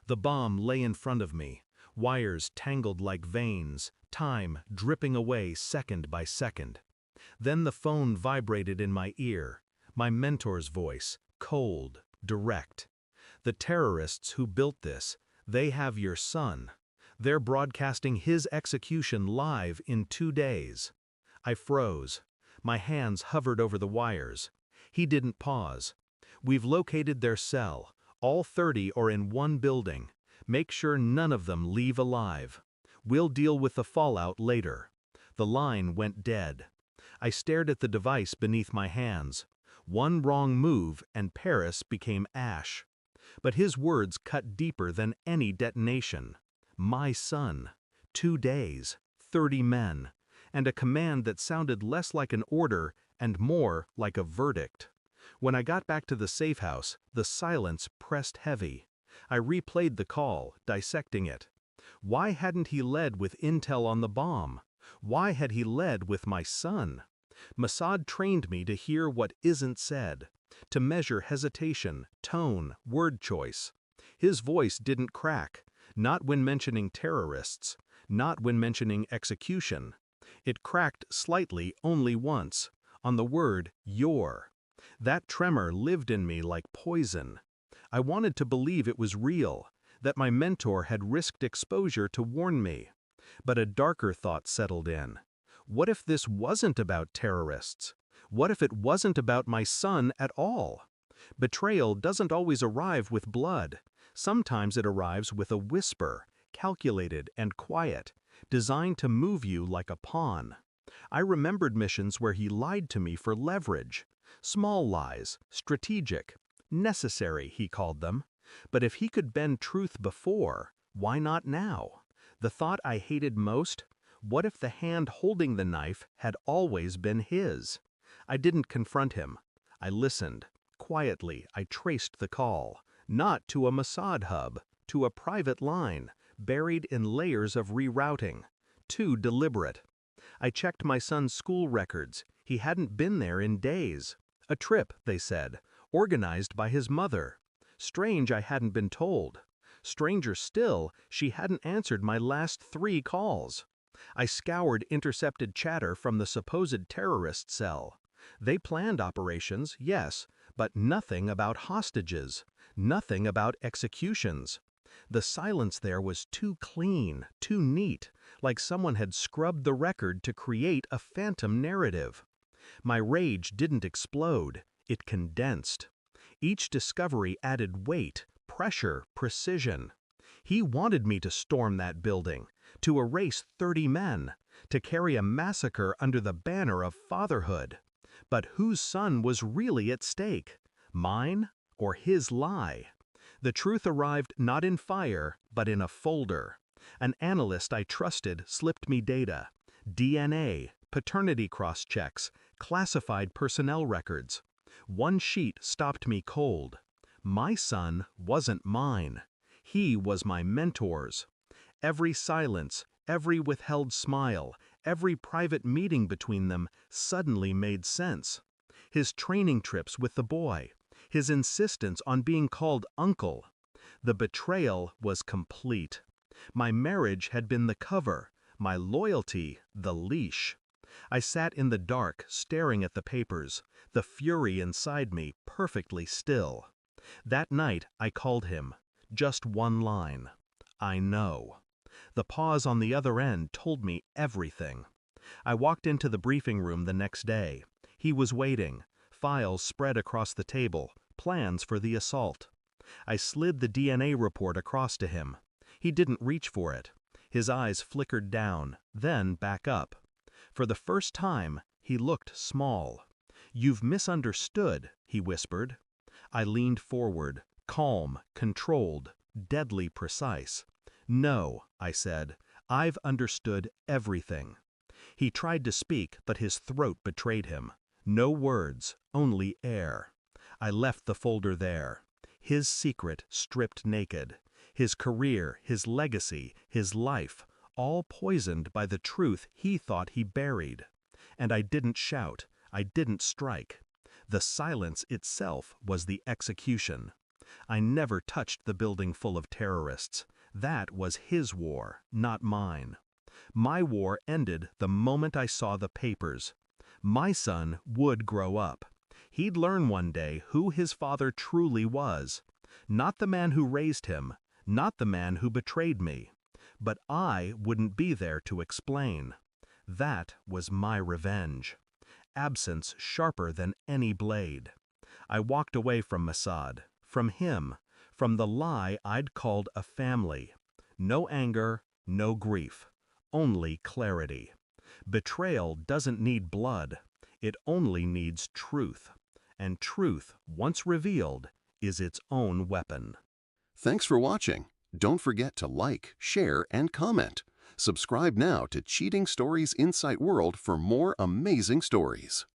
The bomb lay in front of me, wires tangled like veins, time dripping away second by second. Then the phone vibrated in my ear, my mentor's voice, cold, direct. The terrorists who built this, they have your son. They're broadcasting his execution live in 2 days. I froze. My hands hovered over the wires. He didn't pause. We've located their cell. All 30 are in one building. Make sure none of them leave alive. We'll deal with the fallout later. The line went dead. I stared at the device beneath my hands. One wrong move and Paris became ash. But his words cut deeper than any detonation. My son. 2 days. 30 men. And a command that sounded less like an order and more like a verdict. When I got back to the safe house, the silence pressed heavy. I replayed the call, dissecting it. Why hadn't he led with intel on the bomb? Why had he led with my son? Mossad trained me to hear what isn't said, to measure hesitation, tone, word choice. His voice didn't crack, not when mentioning terrorists, not when mentioning execution. It cracked slightly only once, on the word your. That tremor lived in me like poison. I wanted to believe it was real, that my mentor had risked exposure to warn me. But a darker thought settled in. What if this wasn't about terrorists? What if it wasn't about my son at all? Betrayal doesn't always arrive with blood. Sometimes it arrives with a whisper, calculated and quiet, designed to move you like a pawn. I remembered missions where he lied to me for leverage. Small lies, strategic, necessary, he called them. But if he could bend truth before, why not now? The thought I hated most, what if the hand holding the knife had always been his? I didn't confront him. I listened. Quietly, I traced the call, not to a Mossad hub, to a private line, buried in layers of rerouting. Too deliberate. I checked my son's school records. He hadn't been there in days. A trip, they said, organized by his mother. Strange I hadn't been told. Stranger still, she hadn't answered my last 3 calls. I scoured intercepted chatter from the supposed terrorist cell. They planned operations, yes, but nothing about hostages, nothing about executions. The silence there was too clean, too neat, like someone had scrubbed the record to create a phantom narrative. My rage didn't explode, it condensed. Each discovery added weight, pressure, precision. He wanted me to storm that building, to erase 30 men, to carry a massacre under the banner of fatherhood. But whose son was really at stake? Mine or his lie? The truth arrived not in fire, but in a folder. An analyst I trusted slipped me data, DNA, paternity cross-checks, classified personnel records. One sheet stopped me cold. My son wasn't mine. He was my mentor's. Every silence, every withheld smile, every private meeting between them suddenly made sense. His training trips with the boy, his insistence on being called uncle. The betrayal was complete. My marriage had been the cover, my loyalty the leash. I sat in the dark, staring at the papers, the fury inside me perfectly still. That night I called him. Just one line. I know. The pause on the other end told me everything. I walked into the briefing room the next day. He was waiting, files spread across the table, plans for the assault. I slid the DNA report across to him. He didn't reach for it. His eyes flickered down, then back up. For the first time, he looked small. "You've misunderstood," he whispered. I leaned forward, calm, controlled, deadly precise. "No," I said, "I've understood everything." He tried to speak, but his throat betrayed him. No words, only air. I left the folder there. His secret stripped naked. His career, his legacy, his life, all poisoned by the truth he thought he buried. And I didn't shout, I didn't strike. The silence itself was the execution. I never touched the building full of terrorists. That was his war, not mine. My war ended the moment I saw the papers. My son would grow up. He'd learn one day who his father truly was. Not the man who raised him, not the man who betrayed me. But I wouldn't be there to explain. That was my revenge. Absence sharper than any blade. I walked away from Mossad, from him, from the lie I'd called a family. No anger, no grief, only clarity. Betrayal doesn't need blood, it only needs truth. And truth, once revealed, is its own weapon. Thanks for watching. Don't forget to like, share, and comment. Subscribe now to Cheating Stories Insight World for more amazing stories.